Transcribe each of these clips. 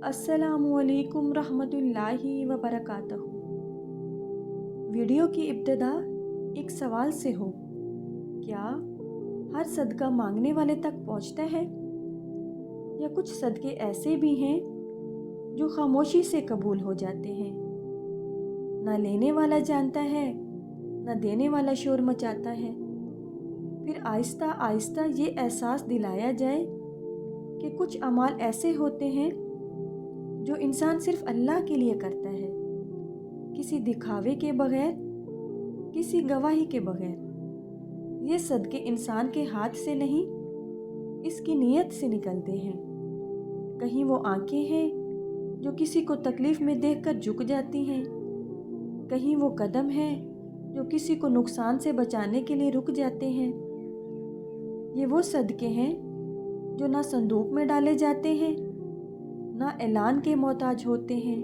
अस्सलामु अलैकुम रहमतुल्लाहि व बरकातहू। वीडियो की इब्तिदा एक सवाल से हो। क्या हर सदका मांगने वाले तक पहुंचता है, या कुछ सदके ऐसे भी हैं जो खामोशी से कबूल हो जाते हैं? ना लेने वाला जानता है, ना देने वाला शोर मचाता है। फिर आहिस्ता आहिस्ता ये एहसास दिलाया जाए कि कुछ अमाल ऐसे होते हैं जो इंसान सिर्फ अल्लाह के लिए करता है, किसी दिखावे के बगैर, किसी गवाही के बगैर। ये सदके इंसान के हाथ से नहीं, इसकी नीयत से निकलते हैं। कहीं वो आंखें हैं जो किसी को तकलीफ़ में देखकर झुक जाती हैं, कहीं वो कदम हैं जो किसी को नुकसान से बचाने के लिए रुक जाते हैं। ये वो सदके हैं जो ना संदूक में डाले जाते हैं, ना ऐलान के मोहताज होते हैं।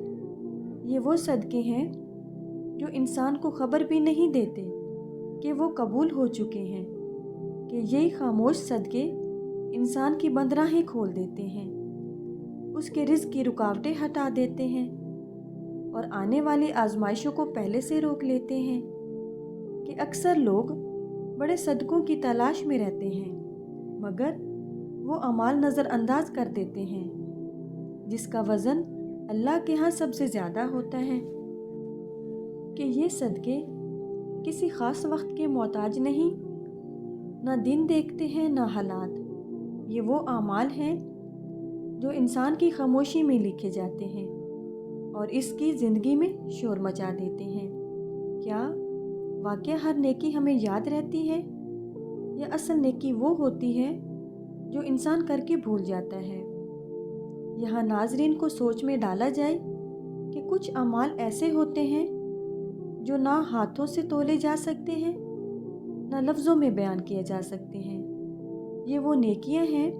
ये वो सदके हैं जो इंसान को खबर भी नहीं देते कि वो कबूल हो चुके हैं, कि यही खामोश सदके इंसान की बंद राहें खोल देते हैं, उसके रिज़्क़ की रुकावटें हटा देते हैं और आने वाली आजमाइशों को पहले से रोक लेते हैं। कि अक्सर लोग बड़े सदकों की तलाश में रहते हैं, मगर वो अमाल नज़रअंदाज कर देते हैं जिसका वज़न अल्लाह के यहाँ सबसे ज़्यादा होता है। कि ये सदके किसी ख़ास वक्त के मोहताज नहीं, ना दिन देखते हैं ना हालात। ये वो अमाल हैं जो इंसान की खामोशी में लिखे जाते हैं और इसकी ज़िंदगी में शोर मचा देते हैं। क्या वाकया हर नेकी हमें याद रहती है, या असल नेकी वो होती है जो इंसान करके भूल जाता है? यहाँ नाजरीन को सोच में डाला जाए कि कुछ अमाल ऐसे होते हैं जो ना हाथों से तोले जा सकते हैं, ना लफ्ज़ों में बयान किए जा सकते हैं। ये वो नेकियां हैं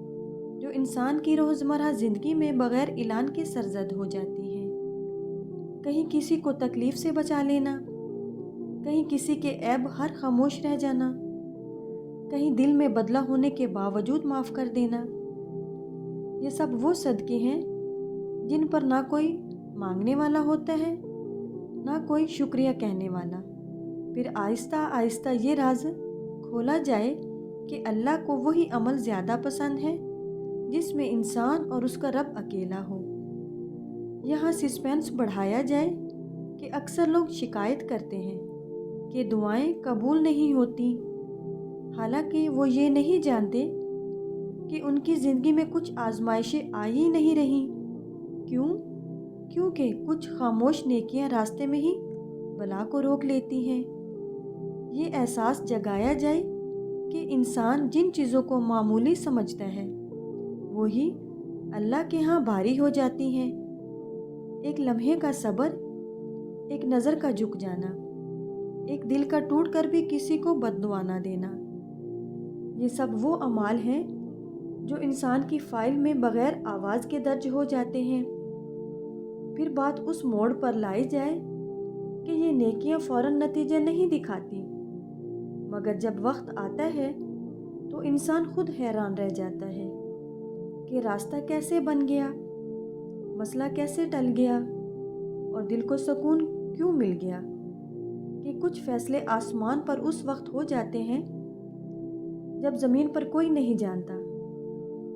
जो इंसान की रोज़मर्रा ज़िंदगी में बग़ैर ऐलान के सरज़द हो जाती हैं। कहीं किसी को तकलीफ़ से बचा लेना, कहीं किसी के ऐब हर खामोश रह जाना, कहीं दिल में बदला होने के बावजूद माफ़ कर देना। ये सब वो सदके हैं जिन पर ना कोई मांगने वाला होता है, ना कोई शुक्रिया कहने वाला। फिर आहिस्ता आहिस्ता ये राज खोला जाए कि अल्लाह को वही अमल ज़्यादा पसंद है जिसमें इंसान और उसका रब अकेला हो। यहाँ सस्पेंस बढ़ाया जाए कि अक्सर लोग शिकायत करते हैं कि दुआएं कबूल नहीं होती, हालांकि वो ये नहीं जानते कि उनकी ज़िंदगी में कुछ आजमाइशें आ ही नहीं रही। क्यों? क्योंकि कुछ खामोश नेकियां रास्ते में ही बला को रोक लेती हैं। ये एहसास जगाया जाए कि इंसान जिन चीज़ों को मामूली समझता है वही अल्लाह के यहाँ भारी हो जाती हैं। एक लम्हे का सब्र, एक नज़र का झुक जाना, एक दिल का टूट कर भी किसी को बद्दुआ ना देना, ये सब वो अमाल हैं जो इंसान की फ़ाइल में बग़ैर आवाज़ के दर्ज हो जाते हैं। फिर बात उस मोड़ पर लाई जाए कि ये नेकियां फ़ौरन नतीजे नहीं दिखाती, मगर जब वक्त आता है तो इंसान खुद हैरान रह जाता है कि रास्ता कैसे बन गया, मसला कैसे टल गया और दिल को सुकून क्यों मिल गया। कि कुछ फ़ैसले आसमान पर उस वक्त हो जाते हैं जब ज़मीन पर कोई नहीं जानता।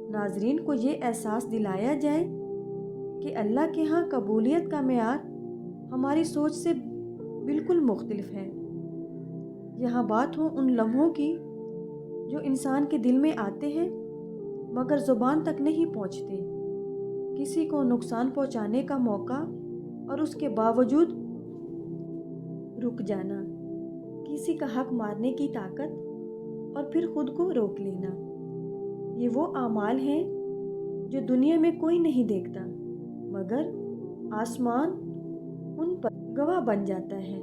नाजरीन को ये एहसास दिलाया जाए कि अल्लाह के यहाँ कबूलियत का मेयार हमारी सोच से बिल्कुल मुख्तलिफ है। यहाँ बात हो उन लम्हों की जो इंसान के दिल में आते हैं मगर ज़ुबान तक नहीं पहुँचते। किसी को नुकसान पहुँचाने का मौका और उसके बावजूद रुक जाना, किसी का हक मारने की ताकत और फिर खुद को रोक लेना। ये वो आमाल हैं जो दुनिया में कोई नहीं देखता, मगर आसमान उन पर गवाह बन जाता है।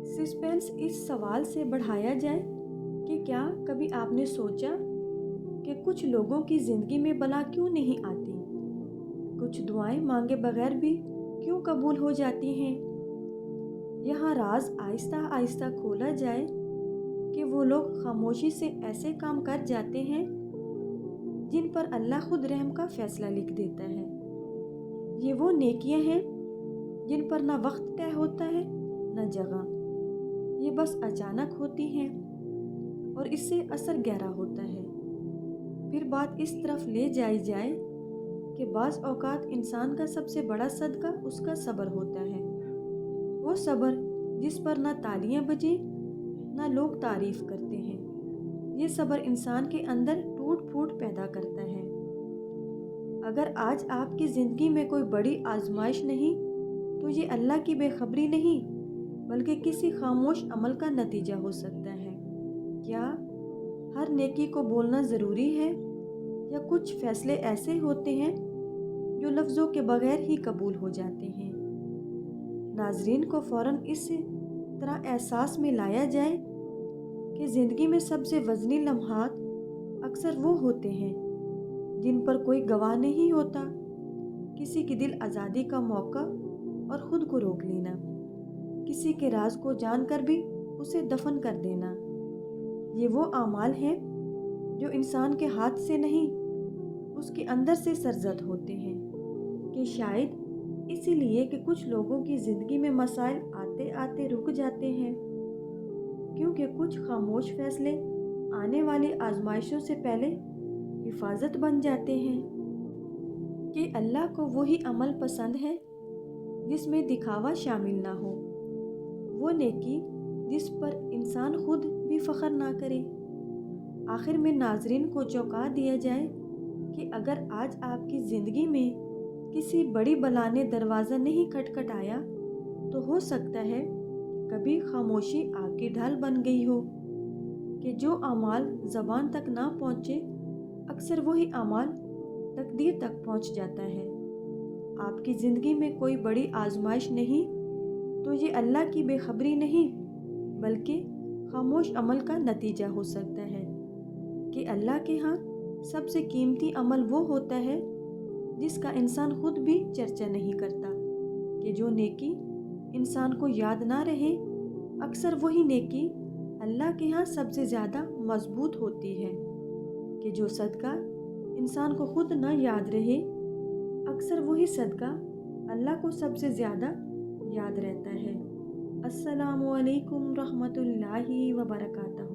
सस्पेंस इस सवाल से बढ़ाया जाए कि क्या कभी आपने सोचा कि कुछ लोगों की ज़िंदगी में बला क्यों नहीं आती, कुछ दुआएं मांगे बगैर भी क्यों कबूल हो जाती हैं? यहाँ राज आहिस्ता आहिस्ता खोला जाए कि वो लोग खामोशी से ऐसे काम कर जाते हैं जिन पर अल्लाह खुद रहम का फ़ैसला लिख देता है। یہ وہ نیکیاں ہیں جن پر نہ وقت طے ہوتا ہے نہ جگہ، یہ بس اچانک ہوتی ہیں اور اس سے اثر گہرا ہوتا ہے۔ پھر بات اس طرف لے جائی جائے کہ بعض اوقات انسان کا سب سے بڑا صدقہ اس کا صبر ہوتا ہے، وہ صبر جس پر نہ تالیاں بجیں نہ لوگ تعریف کرتے ہیں۔ یہ صبر انسان کے اندر ٹوٹ پھوٹ پیدا کرتا ہے۔ اگر آج آپ کی زندگی میں کوئی بڑی آزمائش نہیں تو یہ اللہ کی بے خبری نہیں بلکہ کسی خاموش عمل کا نتیجہ ہو سکتا ہے۔ کیا ہر نیکی کو بولنا ضروری ہے یا کچھ فیصلے ایسے ہوتے ہیں جو لفظوں کے بغیر ہی قبول ہو جاتے ہیں؟ ناظرین کو فوراً اس طرح احساس میں لایا جائے کہ زندگی میں سب سے وزنی لمحات اکثر وہ ہوتے ہیں جن پر کوئی گواہ نہیں ہوتا۔ کسی کی دل آزادی کا موقع اور خود کو روک لینا، کسی کے راز کو جان کر بھی اسے دفن کر دینا، یہ وہ اعمال ہیں جو انسان کے ہاتھ سے نہیں اس کے اندر سے سرزد ہوتے ہیں۔ کہ شاید اسی لیے کہ کچھ لوگوں کی زندگی میں مسائل آتے آتے رک جاتے ہیں کیونکہ کچھ خاموش فیصلے آنے والی آزمائشوں سے پہلے حفاظت بن جاتے ہیں۔ کہ اللہ کو وہی عمل پسند ہے جس میں دکھاوا شامل نہ ہو، وہ نیکی جس پر انسان خود بھی فخر نہ کرے۔ آخر میں ناظرین کو چونکا دیا جائے کہ اگر آج آپ کی زندگی میں کسی بڑی بلا نے دروازہ نہیں کھٹکھٹایا تو ہو سکتا ہے کبھی خاموشی آگ کی ڈھال بن گئی ہو۔ کہ جو اعمال زبان تک نہ پہنچے اکثر وہی اعمال تقدیر تک پہنچ جاتا ہے۔ آپ کی زندگی میں کوئی بڑی آزمائش نہیں تو یہ اللہ کی بے خبری نہیں بلکہ خاموش عمل کا نتیجہ ہو سکتا ہے۔ کہ اللہ کے ہاں سب سے قیمتی عمل وہ ہوتا ہے جس کا انسان خود بھی چرچا نہیں کرتا۔ کہ جو نیکی انسان کو یاد نہ رہے اکثر وہی نیکی اللہ کے ہاں سب سے زیادہ مضبوط ہوتی ہے۔ کہ جو صدقہ انسان کو خود نہ یاد رہے اکثر وہی صدقہ اللہ کو سب سے زیادہ یاد رہتا ہے۔ السلام علیکم رحمۃ اللہ وبرکاتہ۔